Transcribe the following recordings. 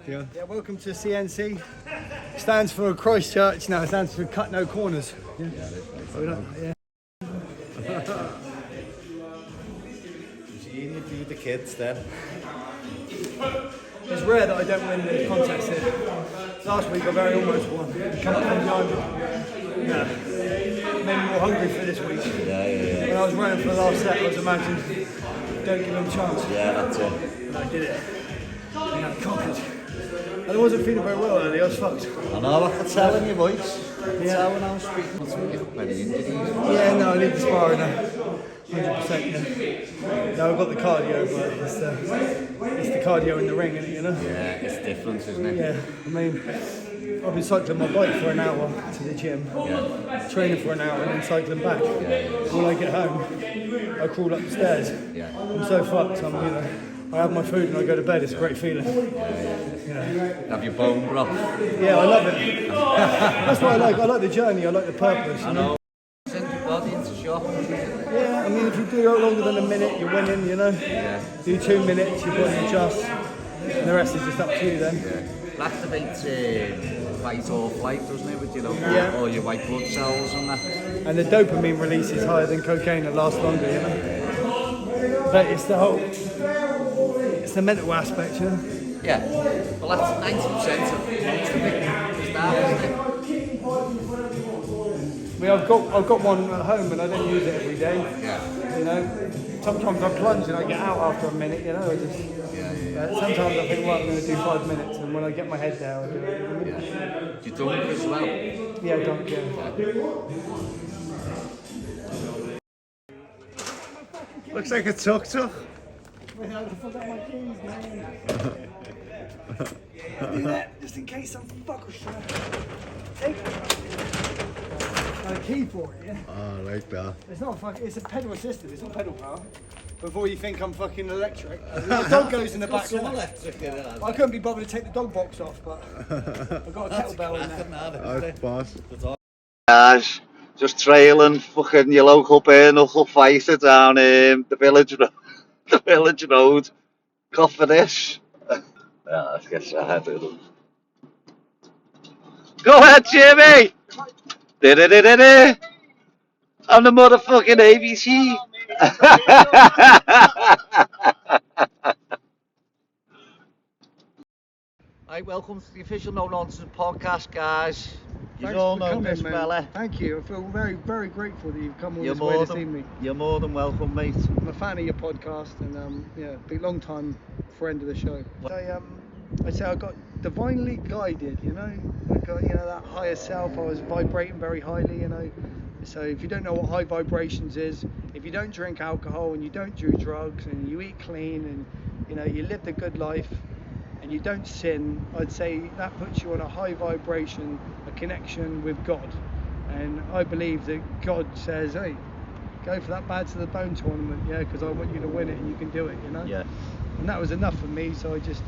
Yeah, welcome to CNC. Stands for Christchurch. No, it stands for Cut No Corners. Yeah. Yeah. You do with the kids then. It's rare that I don't win the contest here. Last week I very almost won. Come up from behind. Yeah. Made me more hungry for this week. Yeah. When I was running for the last set, I was imagining, don't give him a chance. Yeah, that's it. And I did it. And I conquered. And I wasn't feeling very well earlier, I was fucked. I know, I can tell in your voice. I can tell when I was speaking to you. Many injuries. Yeah, no, I need the sparring now. 100%, yeah. No, I've got the cardio, but it's the cardio in the ring, isn't it, you know? Yeah, it's different, isn't it? Yeah, I mean, I've been cycling my bike for an hour to the gym, training for an hour and then cycling back. When I get home, I crawl up the stairs. I'm so fucked, I have my food and I go to bed, it's a great feeling. You know. Have your bone broth? Yeah, I love it. That's what I like the journey, I like the purpose. I know. Send your body into shock. Yeah, I mean, if you do it longer than a minute, you're winning, you know? Yeah. Do 2 minutes, your body adjusts, and the rest is just up to you then. Yeah. It activates fight or flight, doesn't it, with all your white blood cells and that. And the dopamine release is higher than cocaine and lasts longer, you know? But it's the mental aspect, you know? Yeah. Well, that's 90% of the start, isn't it? I mean, I've got one at home and I don't use it every day. Yeah. You know, sometimes I plunge and I get out after a minute. You know, sometimes I think, well, I'm going to do 5 minutes, and when I get my head down, I do it. Yeah. Do you dunk as well? Yeah, dunk. Yeah. Looks like a tuk-tuk. I forgot my keys, man. Do that just in case some fucker should take it. A key for it, yeah? Oh, I like that. It's not fucking, it's a pedal assisted, it's not pedal power. Before you think I'm fucking electric. The dog goes in the back. Electric in it. I couldn't be bothered to take the dog box off, but I've got a kettlebell in there. That's boss. Guys, just trailing fucking your local Bareknuckle Fighter down the village road. Coffee this. Yeah, let's get started. Go ahead, Jimmy! I'm the motherfucking ABC. Right, welcome to the official No Nonsense podcast, guys. You all know this fella. Thank you. I feel very, very grateful that you've come all this way to see me. You're more than welcome, mate. I'm a fan of your podcast and big long time friend of the show. I say I got divinely guided, you know. I got that higher self. I was vibrating very highly, you know. So if you don't know what high vibrations is, if you don't drink alcohol and you don't do drugs and you eat clean and you live the good life and you don't sin, I'd say that puts you on a high vibration, a connection with God. And I believe that God says, hey, go for that Bad to the Bone tournament, because I want you to win it and you can do it, you know. Yeah. And that was enough for me, so I just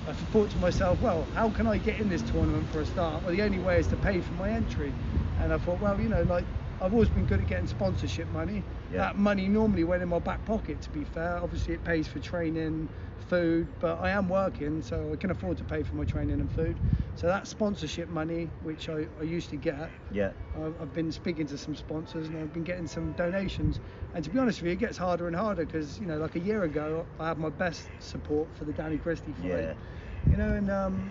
I thought to myself, well, how can I get in this tournament for a start? Well, the only way is to pay for my entry. And I thought, well, I've always been good at getting sponsorship money. That money normally went in my back pocket, to be fair. Obviously it pays for training, food, but I am working, so I can afford to pay for my training and food. So that sponsorship money, which I used to get, I've been speaking to some sponsors and I've been getting some donations. And to be honest with you, it gets harder and harder because, like a year ago, I had my best support for the Danny Christie fight. And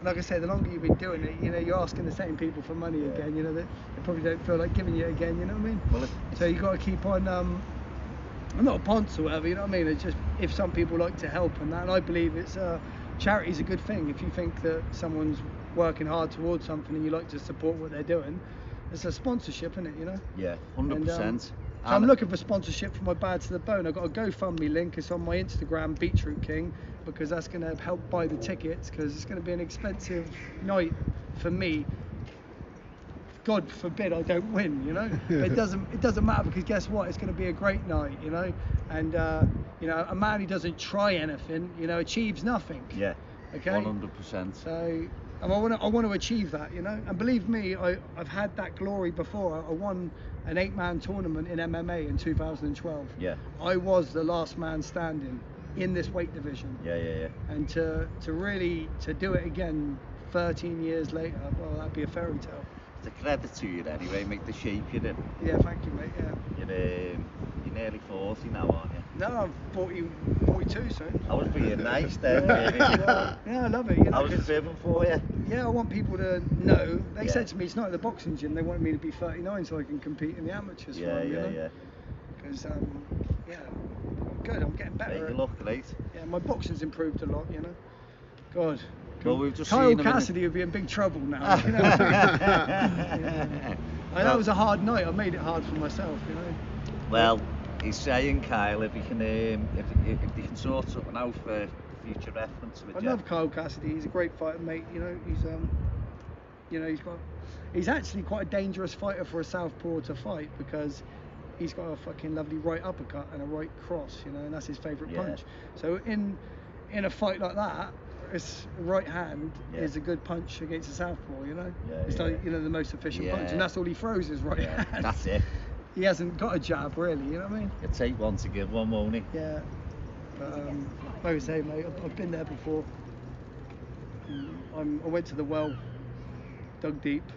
like I say, the longer you've been doing it, you're asking the same people for money again, they probably don't feel like giving you again, you know what I mean? Well, so you got to keep on, I'm not a ponce or whatever, you know what I mean? It's just, if some people like to help and that, and I believe charity's a good thing. If you think that someone's working hard towards something and you like to support what they're doing, it's a sponsorship, isn't it, Yeah, 100%. So I'm looking for sponsorship for my Bad to the Bone. I've got a GoFundMe link. It's on my Instagram, Beetroot King, because that's going to help buy the tickets, because it's going to be an expensive night for me. God forbid I don't win, It doesn't matter, because guess what? It's going to be a great night, And a man who doesn't try anything, achieves nothing. Yeah. Okay. 100%. So I want to achieve that, And believe me, I've had that glory before. I won an 8-man tournament in MMA in 2012. Yeah. I was the last man standing. in this weight division. Yeah. And to really to do it again 13 years later, well, that'd be a fairy tale. It's a credit to you anyway, make the shape you're in. Yeah, thank you, mate. Yeah. You're nearly 40 now, aren't you? No, I'm 42 soon. I was being nice then. Yeah, I love it. You know, I was driven for you. Yeah, I want people to know. They said to me, it's not at the boxing gym. They wanted me to be 39 so I can compete in the amateurs. Yeah. Because yeah, I'm good. I'm getting better. You look great. Yeah, my boxing's improved a lot. You know. God. Well, we've just Kyle seen him Cassidy would be in big trouble now. You know? Yeah. That was a hard night. I made it hard for myself. You know. Well, he's saying, Kyle, if he can, if they can sort something out for future reference with I love Kyle Cassidy. He's a great fighter, mate. You know, he's actually quite a dangerous fighter for a southpaw to fight because he's got a fucking lovely right uppercut and a right cross. You know, and that's his favourite punch. So in a fight like that, it's right hand is a good punch against a southpaw. You know, it's like the most efficient punch, and that's all he throws is right hand. That's it. He hasn't got a jab really, you know what I mean? He'll take one to give one, won't he? Yeah. But like I say, mate, I've been there before. I went to the well, dug deep.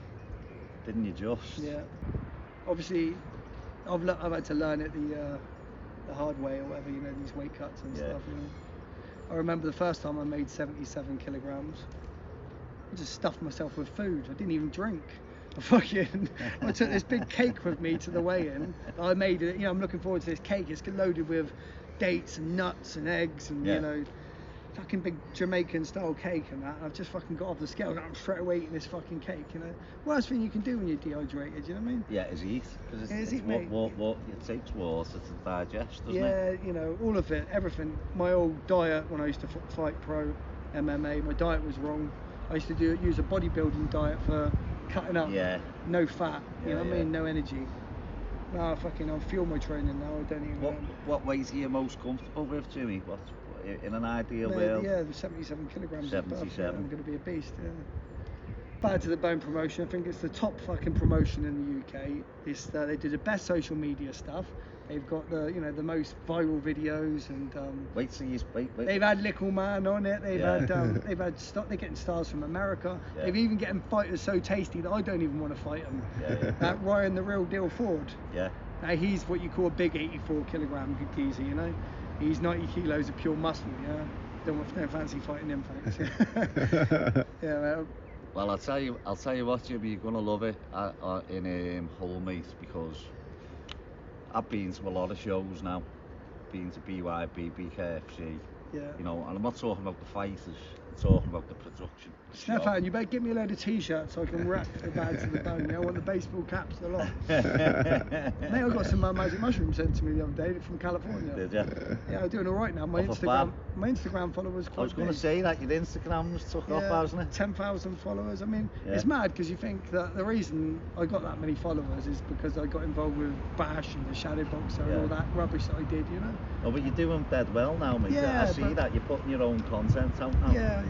Didn't you just? Yeah. Obviously, I've had to learn it the hard way or whatever, you know, these weight cuts and stuff. You know. I remember the first time I made 77 kilograms. I just stuffed myself with food. I didn't even drink. I took this big cake with me to the weigh-in. I made it. You know, I'm looking forward to this cake. It's loaded with dates and nuts and eggs and you know, fucking big Jamaican style cake and that. And I've just fucking got off the scale and I'm straight away eating this fucking cake. You know, worst thing you can do when you're dehydrated. You know what I mean? Yeah, is eat because it's what it takes water to digest, doesn't it? Yeah, you know, all of it, everything. My old diet when I used to fight pro MMA, my diet was wrong. I used to use a bodybuilding diet for cutting up, no fat, you know what I mean, no energy. Now I fuel my training now. I don't even. What weight are you most comfortable with, Jimmy? What in an ideal world? Yeah, 77 kilograms. 77. I'm going to be a beast. Yeah. Bad to the Bone promotion. I think it's the top fucking promotion in the UK. They do the best social media stuff. They've got the most viral videos and Wait. They've had Lickle Man on it. They're getting stars from America. Yeah. They've even getting fighters so tasty that I don't even want to fight them. That Ryan the Real Deal Ford. Yeah. Now he's what you call a big 84 kilogram geezer. You know, he's 90 kilos of pure muscle. Yeah. Don't fancy fighting him, thanks. Yeah. Well, I'll tell you what, Jimmy, you're gonna love it in Hullmate because I've been to a lot of shows now. Been to BYB, BKFC. Yeah. You know, and I'm not talking about the fighters. I'm talking about the production. Stefan, you better get me a load of t-shirts so I can wrap the Bad to the Bone. I want the baseball caps a lot. Mate, I got some magic mushrooms sent to me the other day from California. Did you? Yeah, I'm doing all right now. My Instagram followers quite I was going to say that your Instagram's took off, hasn't it? 10,000 followers. I mean, it's mad because you think that the reason I got that many followers is because I got involved with Bash and the Shadow Boxer and all that rubbish that I did, you know. Oh, but you're doing dead well now, mate. I see that you're putting your own content out now. Yeah.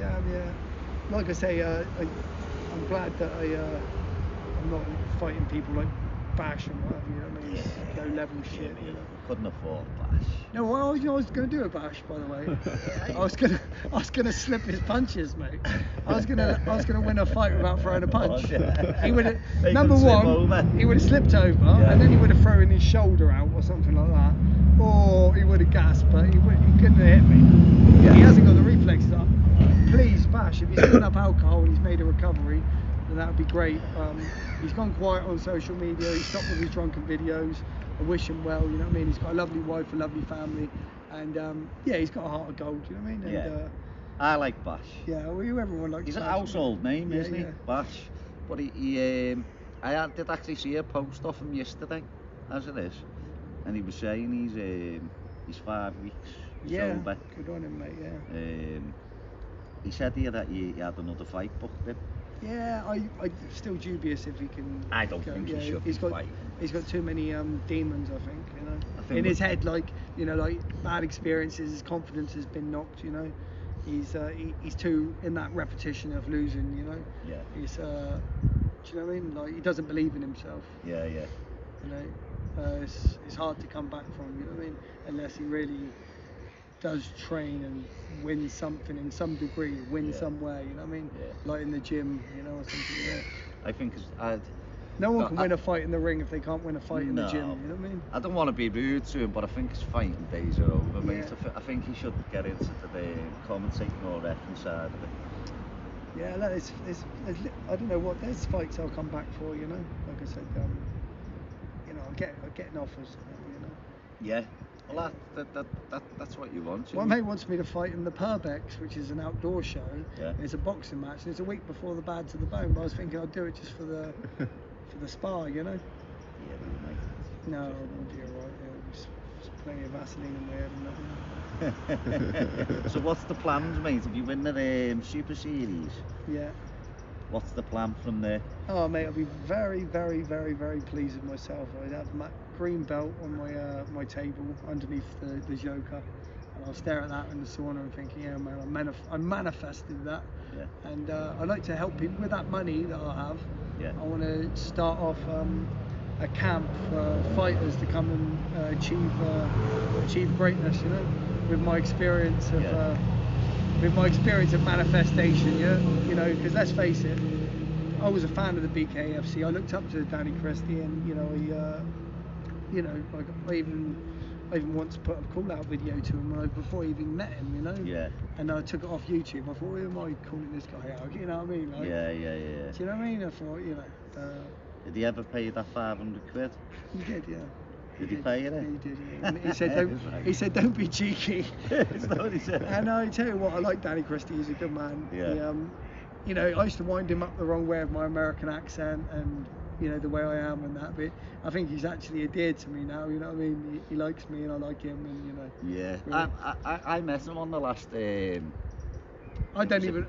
Like I say, I'm glad that I'm not fighting people like Bash and whatever, you know what I mean? It's low level shit. You couldn't afford Bash. No, well, I was going to do a Bash, by the way. I was gonna slip his punches, mate. I was gonna win a fight without throwing a punch. He would have he would have slipped over, and then he would have thrown his shoulder out or something like that, or he would have gasped, but he couldn't have hit me. He hasn't got the reflexes up. Please, Bash, if he's given up alcohol and he's made a recovery, then that would be great. He's gone quiet on social media. He stopped with his drunken videos. I wish him well, you know what I mean? He's got a lovely wife, a lovely family, and he's got a heart of gold, you know what I mean? And, I like Bash. Yeah, well, everyone likes He's Bash. a household name, isn't he? Bash. But I did actually see a post off him yesterday, as it is, and he was saying he's 5 weeks sober. Good on him, mate. He said here that he had another fight booked in. Yeah, I'm still dubious if he can. I don't think he should be fighting. He's got too many demons, I think, you know. In his head, like bad experiences, his confidence has been knocked, you know. He's too in that repetition of losing, you know. Yeah. He's do you know what I mean? Like he doesn't believe in himself. Yeah. You know, it's hard to come back from, you know what I mean? Unless he really does train and win something in some degree, win somewhere, you know what I mean? Yeah. Like in the gym, you know, or something. Yeah. I think No one can win a fight in the ring if they can't win a fight in the no, gym, you know what I mean? I don't want to be rude to him, but I think his fighting days are over, mate. Yeah. I think he should get into the commentating or reference side of it. Yeah, look, it's I don't know what, there's fights I'll come back for, you know. Like I said, you know, I'm getting offers, you know. Yeah. Well, that's what you want. My mate wants me to fight in the Purbex, which is an outdoor show. Yeah. And it's a boxing match, and it's a week before the Bad to the Bone. But I was thinking I'd do it just for the spar, you know. Yeah, mate. No, I'll be alright. Yeah, there's plenty of Vaseline in my head and that. So what's the plans, mate? If you win the Super Series, Yeah. what's the plan from there? Oh, mate, I'll be very, very, very, very pleased with myself. I'd have my green belt on my table underneath the Joker, and I'll stare at that in the sauna and thinking, yeah, man, I'm manifested that. Yeah. And I'd like to help people with that money that I have. Yeah. I want to start off a camp for fighters to come and achieve greatness, you know, with my experience of manifestation, you know, because let's face it, I was a fan of the BKFC. I looked up to Danny Christie, and you know, like I even once put a call out video to him before I even met him, you know. Yeah. And I took it off YouTube. I thought, who am I calling this guy out? You know what I mean? Like, Yeah. do you know what I mean? I thought, you know. Did he ever pay you that 500 quid? He did, yeah. Did he pay you Yeah, it? he did, yeah. And he said, don't be cheeky. Is that what he said? And I tell you what, I like Danny Christie. He's a good man. Yeah. You know, I used to wind him up the wrong way with my American accent and, you know, the way I am and that. But I think he's actually adhered to me now. You know what I mean? He likes me and I like him, and you know. Yeah. Really. I met him on the last. I don't need to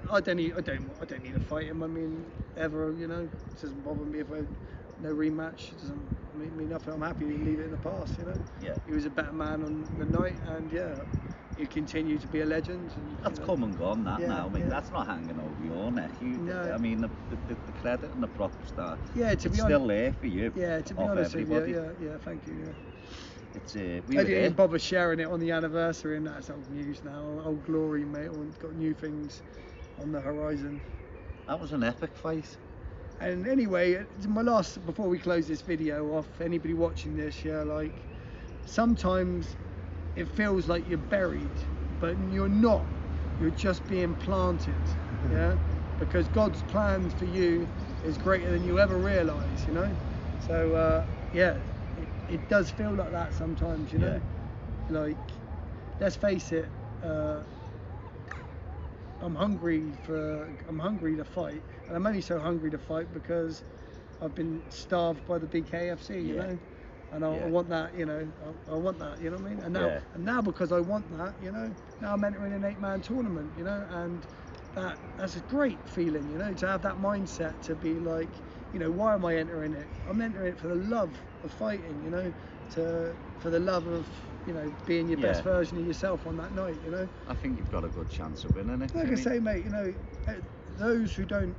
fight him. I mean, ever, you know. It doesn't bother me if no rematch. It doesn't mean nothing. I'm happy to leave it in the past, you know. Yeah. He was a better man on the night, and yeah, he continued to be a legend. And, That's come and gone now, mate. Yeah. That's not hanging over your neck. No. I mean, the credit and the props that Yeah, to be still there for you. Yeah, to be honest with you, yeah, thank you. Yeah. It's I didn't even bother sharing it on the anniversary, and that's old news now. Old glory, mate. I've got new things on the horizon. That was an epic fight. And anyway, before we close this video off, anybody watching this, yeah, like, sometimes it feels like you're buried, but you're not. You're just being planted, yeah? Because God's plan for you is greater than you ever realise, you know? So, yeah, it does feel like that sometimes, you know? Yeah. Like, let's face it, I'm hungry to fight, and I'm only so hungry to fight because I've been starved by the BKFC, you know, and I want that, you know, I want that, you know what I mean? And now because I want that, you know, now I'm entering an 8-man tournament, you know, and that's a great feeling, you know, to have that mindset to be like, you know, why am I entering it? I'm entering it for the love of fighting, you know, for the love of, you know, being your best version of yourself on that night, you know. I think you've got a good chance of winning it. Like I say, mate, you know, those who don't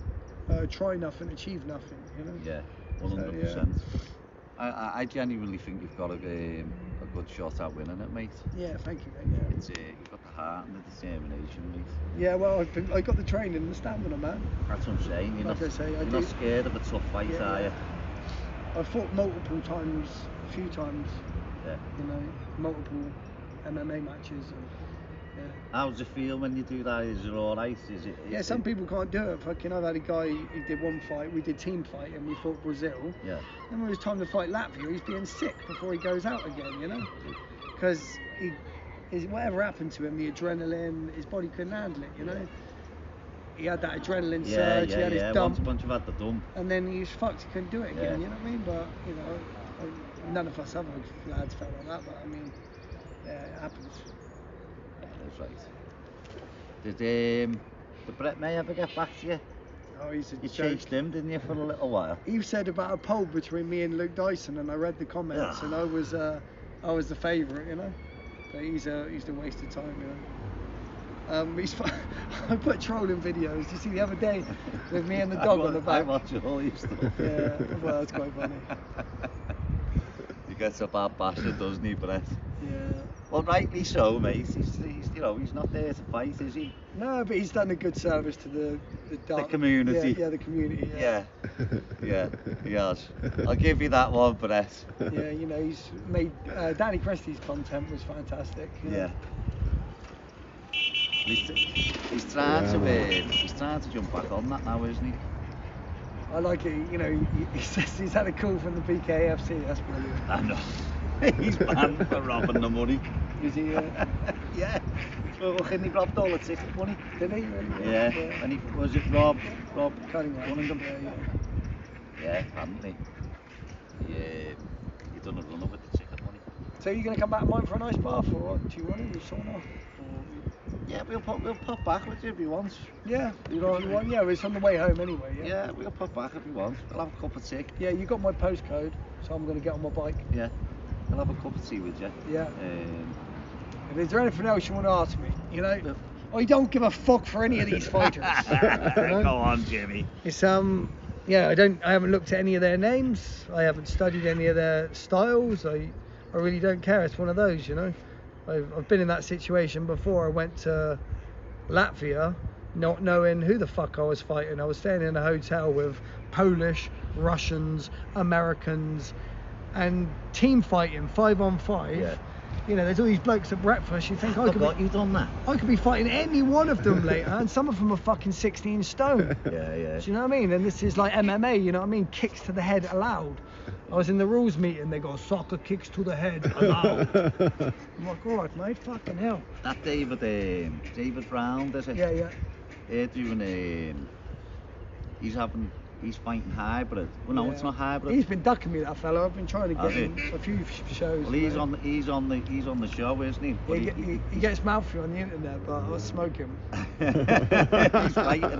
try nothing achieve nothing, you know. Yeah, 100%. I genuinely think you've got a good shot at winning it, mate. Yeah, thank you, mate. Yeah. It's you've got the heart and the determination, mate. Yeah, well, I got the training and the stamina, man. That's what I'm saying. You're not scared of a tough fight, are you? I've fought multiple times, a few times. Yeah. You know, multiple MMA matches. And, yeah. How does it feel when you do that? Is it alright? Yeah, some people can't do it. Fucking, I've had a guy, he did one fight, we did team fight, and we fought Brazil. Yeah. Then when it was time to fight Latvia, he's being sick before he goes out again, you know? Because whatever happened to him, the adrenaline, his body couldn't handle it, you know? He had that adrenaline surge, he had his dump. Once you've had the dump. And then he was fucked, he couldn't do it again, you know what I mean? But, you know, none of us other lads felt like that, but I mean, yeah, it happens. Yeah, that's right. Did Brett May ever get back to you? Oh, he's a You joke. chased him, didn't you, for a little while? He said about a poll between me and Luke Dyson, and I read the comments, and I was the favourite, you know. But he's a waste of time, you know. I put trolling videos. Did you see the other day with me and the dog on the back? I watch all your stuff. Yeah, well, that's quite funny. He gets a bad bastard, doesn't he, Brett? Yeah. Well, rightly so, mate. He's you know, he's not there to fight, is he? No, but he's done a good service to the community. Yeah, the community. Yeah, yeah, he has. I'll give you that one, Brett. Yeah, you know, he's made Danny Cresty's content was fantastic. You know? Yeah. He's trying to jump back on that now, isn't he? I like it. You know, he says he's had a call from the BKFC. That's brilliant. I know. He's banned for robbing the money. Is he? Yeah. Well, he robbed all the ticket money. Did he? Yeah. And he was it Rob Cunningham. Yeah, apparently. Yeah. He done a run with the ticket money. So you're gonna come back to mine for a nice bath, or what? Do you want it? You sauna? Yeah, we'll pop back with you if you want. Yeah, you know what you want? Yeah, it's on the way home anyway. Yeah, we'll pop back if you want. I'll have a cup of tea. Yeah, you got my postcode, so I'm gonna get on my bike. Yeah, I'll have a cup of tea with you. Yeah. And is there anything else you want to ask me? You know, I don't give a fuck for any of these fighters. You know? Go on, Jimmy. It's yeah, I haven't looked at any of their names. I haven't studied any of their styles. I really don't care. It's one of those, you know. I've been in that situation before. I went to Latvia not knowing who the fuck I was fighting. I was staying in a hotel with Polish, Russians, Americans, and team fighting 5-on-5. Yeah. You know, there's all these blokes at breakfast. You think you done that? I could be fighting any one of them later, and some of them are fucking 16 stone. Yeah. Do you know what I mean? And this is like MMA, you know what I mean? Kicks to the head allowed. I was in the rules meeting, they go, soccer kicks to the head allowed. I'm like, all right, mate, fucking hell. That David Brown, is it? Yeah. They're doing, he's fighting hybrid. Well, no, it's not hybrid. He's been ducking me, that fella. I've been trying to get him a few shows. Well, he's on the show, isn't he? He gets mouthy on the internet, but I'll smoke him. He's fighting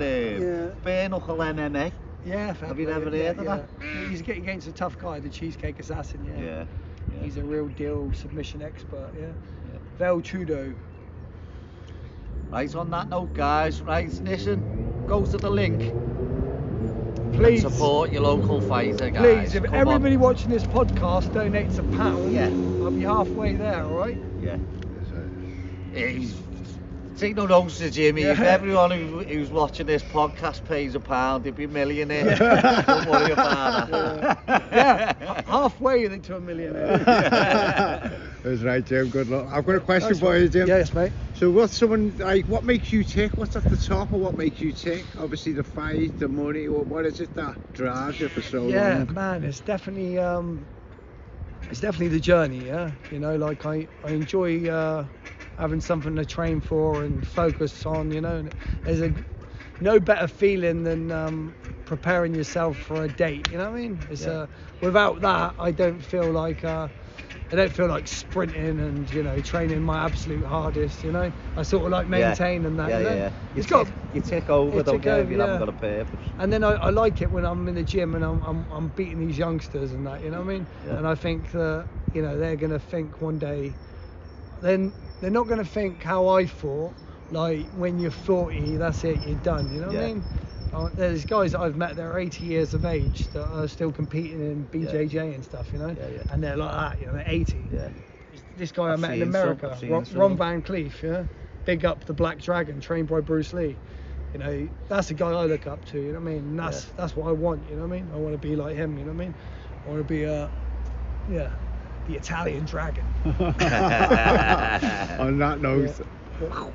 Bareknuckle MMA. Yeah, have you ever heard of that? He's getting against a tough guy, the Cheesecake Assassin. Yeah. He's a real deal submission expert. Yeah. Vel Trudeau. Right, on that note, guys. Right, listen. Go to the link. Please and support your local fighter, guys. Please, if everybody watching this podcast donates £1, I'll be halfway there. All right? Yeah. Take no notice to Jimmy. If everyone who's watching this podcast pays £1, he'd be a millionaire. Don't worry about that. Halfway to a millionaire. That's right, Jim. Good luck. I've got a question for you, Jim. Yes, mate. So, what makes you tick? What's at the top of what makes you tick? Obviously, the fight, the money. What is it that drives you for so long? Yeah, man, it's definitely the journey. Yeah, you know, like I enjoy having something to train for and focus on. You know, there's no better feeling than preparing yourself for a date. You know what I mean? It's without that, I don't feel like sprinting and, you know, training my absolute hardest. You know, I sort of like maintaining that. Yeah. You tick over, don't you? If you haven't got a purpose. And then I like it when I'm in the gym and I'm beating these youngsters and that. You know what I mean? Yeah. And I think that, you know, they're gonna think one day, then they're not gonna think how I thought. Like when you're 40, that's it, you're done. You know what I mean? There's guys that I've met that are 80 years of age that are still competing in BJJ and stuff, you know, and they're like that, you know, they're 80. Yeah. This guy I met in America, Ron Van Cleef, big up the Black Dragon, trained by Bruce Lee. You know, that's the guy I look up to. You know what I mean? And that's what I want. You know what I mean? I want to be like him. You know what I mean? I want to be the Italian Dragon. On that note. Yeah.